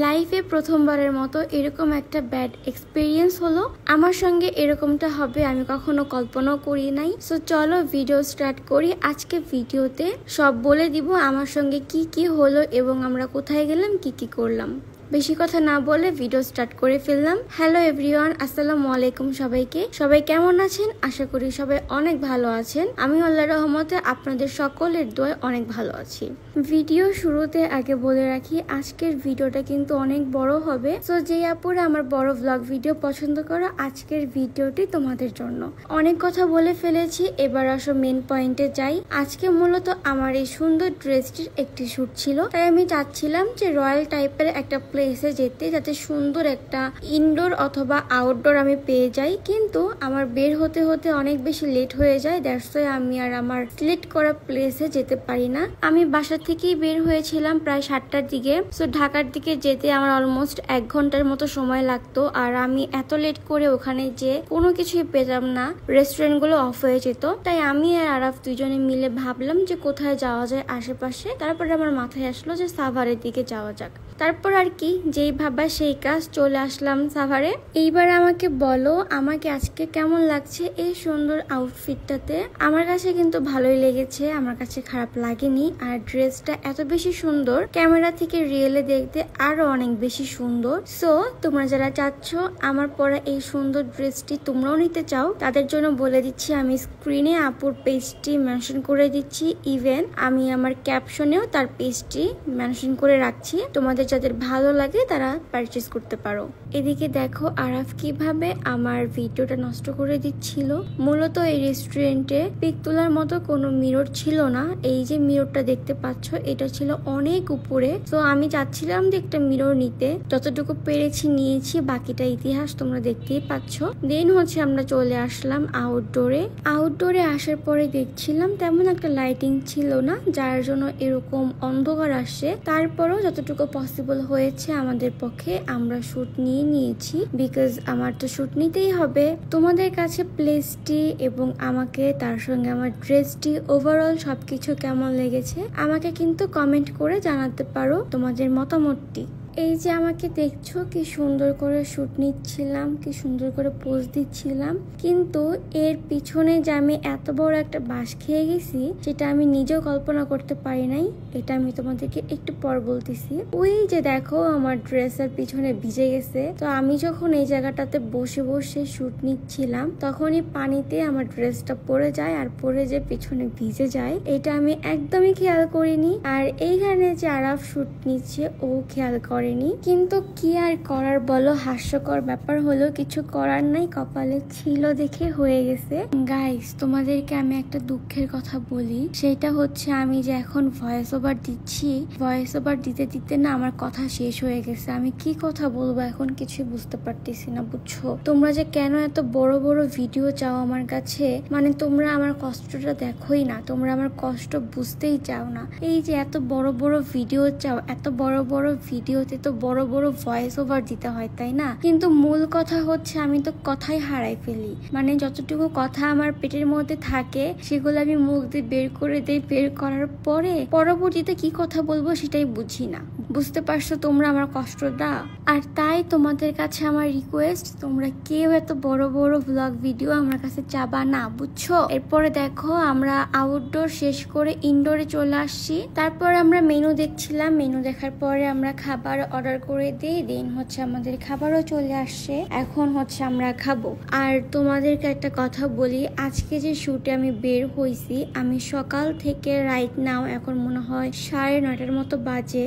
লাইফে প্রথমবারের মতো এরকম একটা ব্যাড এক্সপিরিয়েন্স হলো। আমার সঙ্গে এরকমটা হবে আমি কখনো কল্পনাও করি নাই। সো চলো ভিডিও স্টার্ট করি। আজকে ভিডিওতে সব বলে দিব আমার সঙ্গে কি কি হলো এবং আমরা কোথায় গেলাম, কি কি করলাম। বেশি কথা না বলে ভিডিও স্টার্ট করে ফেললাম। হ্যালো এভরিওয়ান, আসসালামু আলাইকুম সবাইকে। সবাই কেমন আছেন? আশা করি সবাই অনেক ভালো আছেন। আমি আল্লাহর রহমতে আপনাদের সকলের দোয়ায় অনেক ভালো আছি। ভিডিও শুরুতে আগে বলে রাখি, আজকের ভিডিওটা কিন্তু অনেক বড় হবে। সো যে আপুরা আমার বড় ভ্লগ ভিডিও পছন্দ করো, আজকের ভিডিওটি তোমাদের জন্য। অনেক কথা বলে ফেলেছি, এবার আসো মেন পয়েন্টে যাই। আজকে মূলত আমার এই সুন্দর ড্রেসটির একটি শুট ছিল, তাই আমি চাচ্ছিলাম যে রয়্যাল টাইপের একটা প্লেসে যেতে, যাতে সুন্দর একটা ইনডোর অথবা আউটডোর আমি পেয়ে যাই। কিন্তু আমার বের হতে হতে অনেক বেশি লেট হয়ে যায়, দ্যাটস ওয়াই আমি আর আমার সিলেক্ট করা প্লেসে যেতে পারি না। আমি বাসা থেকেই বের হয়েছিলাম প্রায় 7টার দিকে। সো ঢাকার দিকে যেতে আমার অলমোস্ট 1 ঘন্টার মতো সময় লাগতো। আর আমি এত লেট করে ওখানে যে কোনো কিছুই পেতাম না, রেস্টুরেন্ট গুলো অফ হয়ে যেত। তাই আমি আর আরাফ দুজনে মিলে ভাবলাম যে কোথায় যাওয়া যায় আশেপাশে। তারপরে আমার মাথায় আসলো যে সাভারের দিকে যাওয়া যাক। তারপর আর কি, যেই ভাবা সেই কাজ, চলে আসলাম সাভারে। এইবার আমাকে বলো, আমাকে আজকে কেমন লাগছে এই সুন্দর আউটফিটটাতে? আমার কাছে কিন্তু ভালোই লেগেছে, আমার কাছে খারাপ লাগেনি। আর ড্রেসটা এত বেশি সুন্দর, ক্যামেরা থেকে রিয়েলে দেখতে আরো অনেক বেশি সুন্দর। সো তোমরা যারা চাচ্ছ আমার পরা এই সুন্দর ড্রেসটি তোমরাও নিতে চাও, তাদের জন্য বলে দিচ্ছি, আমি স্ক্রিনে আপুর পেজটি মেনশন করে দিচ্ছি। ইভেন আমি আমার ক্যাপশনেও তার পেজটি মেনশন করে রাখছি। তোমাদের যাদের ভালো লাগে তারা পারচেজ করতে পারো। এদিকে দেখো আরাফ কিভাবে আমার ভিডিওটা নষ্ট করে দিচ্ছিল। মূলত এই রেস্টুরেন্টে পিক তোলার মতো কোনো মিরর ছিল না। এই যে মিররটা দেখতে পাচ্ছ, এটা ছিল অনেক উপরে। তো আমি চাচ্ছিলাম যে একটা মিরর নিতে, যতটুকু পেরেছি নিয়েছি, বাকিটা ইতিহাস তোমরা দেখতেই পাচ্ছ। দেন হচ্ছে আমরা চলে আসলাম আউটডোরে। আউটডোরে আসার পরে দেখছিলাম তেমন একটা লাইটিং ছিল না, যার জন্য এরকম অন্ধকার আসছে। তারপরও যতটুকু পসিবল হয়েছে আমাদের পক্ষে আমরা শুট নিয়ে নিয়েছি, বিকজ আমার তো শুট নিতেই হবে। তোমাদের কাছে প্লেসটি এবং আমাকে, তার সঙ্গে আমার ড্রেসটি, ওভারঅল সবকিছু কেমন লেগেছে আমাকে কিন্তু কমেন্ট করে জানাতে পারো তোমাদের মতামতটি। এই যে আমাকে দেখছো কি সুন্দর করে শুট নিচ্ছিলাম, কি সুন্দর করে পোজ দিচ্ছিলাম, কিন্তু এর পিছনে যে আমি এত বড় একটা বাঁশ খেয়ে গেছি সেটা আমি নিজেও কল্পনা করতে পারি নাই। এটা আমি তোমাদেরকে একটু পর বলতেছি। ওই যে দেখো আমার ড্রেসের পিছনে ভিজে গেছে। তো আমি যখন এই জায়গাটাতে বসে বসে শুট নিচ্ছিলাম, তখনই পানিতে আমার ড্রেসটা পড়ে যায়, আর পড়ে যে পিছনে ভিজে যায়, এটা আমি একদমই খেয়াল করিনি। আর এইখানে যে আরাফ শুট নিচ্ছে ও খেয়াল করে। কিন্তু কি আর করার বলো, হাস্যকর ব্যাপার হলো, কিছু করার নাই, কপালে ছিল দেখে হয়ে গেছে। গাইস তোমাদেরকে আমি একটা দুঃখের কথা বলি, সেটা হচ্ছে আমি যে এখন ভয়েস ওভার দিচ্ছি, ভয়েস ওভার দিতে দিতে না আমার কথা শেষ হয়ে গেছে। আমি কি কথা বলবো এখন কিছুই বুঝতে পারতেছি না, বুঝছো? তোমরা যে কেন এত বড় বড় ভিডিও চাও আমার কাছে, মানে তোমরা আমার কষ্টটা দেখোই না, তোমরা আমার কষ্ট বুঝতেই চাও না। এই যে এত বড় বড় ভিডিও চাও, এত বড় বড় ভিডিওতে তো বড় বড় ভয়েস ওভার দিতে হয়, তাই না? কিন্তু মূল কথা হচ্ছে আমি তো কথাই হারাই ফেলি। মানে যতটুকু কথা আমার পেটের মধ্যে থাকে সেগুলো আমি মুখ দিয়ে বের করে দেই, বের করার পরে পরবর্তীতে কি কথা বলবো সেটাই বুঝি না। বুঝতে পারছো তোমরা আমার কষ্টটা? আর তাই তোমাদের কাছে আমার রিকোয়েস্ট, তোমরা কেউ এত বড় বড় ভ্লগ ভিডিও আমার কাছে চাবা না, বুঝছো? এরপরে দেখো আমরা আউটডোর শেষ করে ইনডোরে চলে আসছি। তারপর আমরা মেনু দেখছিলাম, মেনু দেখার পরে আমরা খাবার অর্ডার করে দিই। দেন হচ্ছে আমাদের খাবারও চলে আসছে, এখন হচ্ছে আমরা খাবো। আর তোমাদেরকে একটা কথা বলি, আজকে যে শুটে আমি বের হয়েছি, আমি সকাল থেকে রাইট নাও এখন মনে হয় 9:30 মতো বাজে,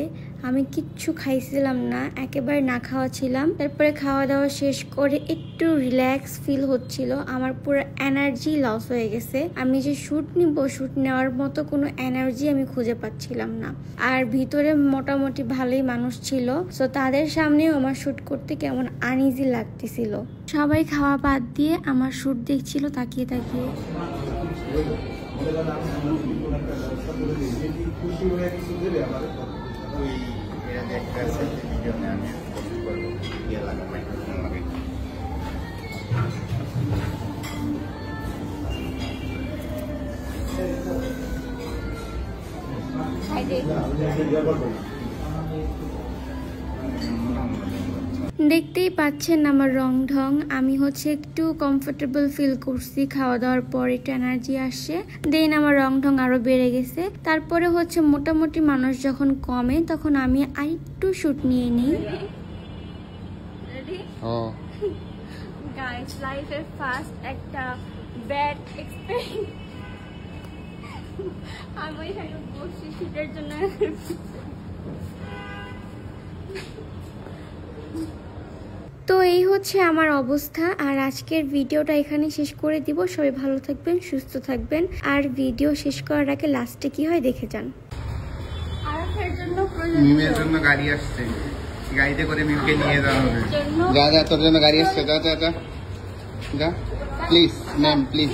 আমি কিচ্ছু খাইছিলাম না, একেবারে না খাওয়া ছিলাম। তারপরে খাওয়া দাওয়া শেষ করে একটু রিল্যাক্স ফিল হচ্ছিল, আমার পুরো এনার্জি লস হয়ে গেছে। আমি যে শুট নিব, শুট নেওয়ার মতো কোনো এনার্জি আমি খুঁজে পাচ্ছিলাম না। আর ভিতরে মোটামুটি ভালোই মানুষ ছিল, সো তাদের সামনেও আমার শুট করতে কেমন আনইজি লাগতেছিল। সবাই খাওয়া বাদ দিয়ে আমার শুট দেখছিল তাকিয়ে তাকিয়ে। দেখতেই পাচ্ছেন আমার রং ঢং, আমি হচ্ছে একটু কমফোর্টেবল ফিল করছি, খাওয়া দাওয়ার পর একটু এনার্জি আসছে, দেন আমার রং ঢং আরো বেড়ে গেছে। তারপরে হচ্ছে মোটামুটি মানুষ যখন কমে তখন আমি আরেকটু শুট নিয়ে নিই। গাইস, লাইফের ফার্স্ট একটা ব্যাড এক্সপেরিয়েন্স। আমি ওইখানে বসছি শুটের জন্য। তো এই হচ্ছে আমার অবস্থা, আর আজকের ভিডিওটা এখানে শেষ করে দিব। সবাই ভালো থাকবেন, সুস্থ থাকবেন, আর ভিডিও শেষ করার আগে লাস্টে কি হয় দেখে যান। মিমের জন্য গাড়ি আসছে, গাড়িতে করে মিমকে নিয়ে যাওয়া হবে। যা যা, তোর জন্য গাড়ি আসছে, যা যা যা যা, প্লিজ ম্যাম প্লিজ।